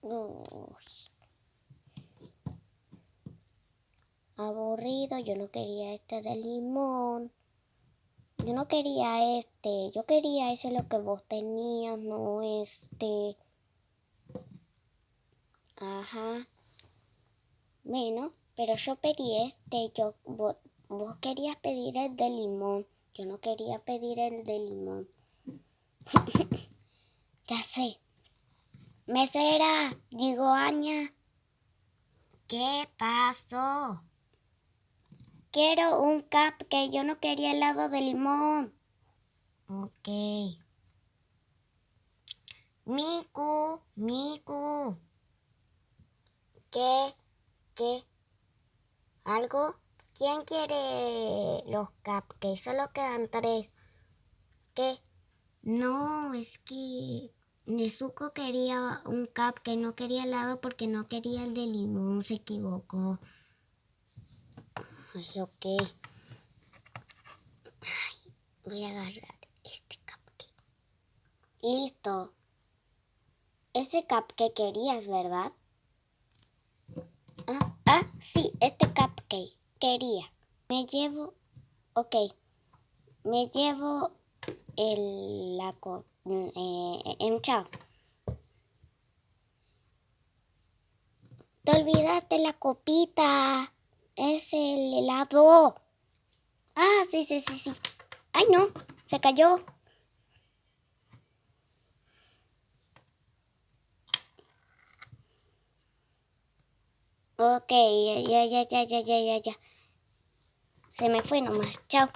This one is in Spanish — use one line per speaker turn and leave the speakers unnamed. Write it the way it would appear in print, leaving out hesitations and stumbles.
Uy, aburrido, yo no quería este de limón. Yo no quería este, yo quería ese lo que vos tenías, no este. Ajá. Bueno, pero yo pedí este, vos querías pedir el de limón. Yo no quería pedir el de limón. Ya sé. Mesera, digo Aña. ¿Qué pasó? Quiero un cupcake, yo no quería helado de limón. Ok. Miku. ¿Qué? ¿Algo? ¿Quién quiere los cupcakes? Solo quedan 3. ¿Qué? No, es que Nezuko quería un cupcake, no quería helado porque no quería el de limón, se equivocó. Ay, ok. Voy a agarrar este cupcake. Listo. Ese cupcake querías, ¿verdad? Sí, este cupcake quería. Me llevo chao. Te olvidaste la copita. Es el helado. Sí. Ay, no, se cayó. Ok, ya. Se me fue nomás. Chao.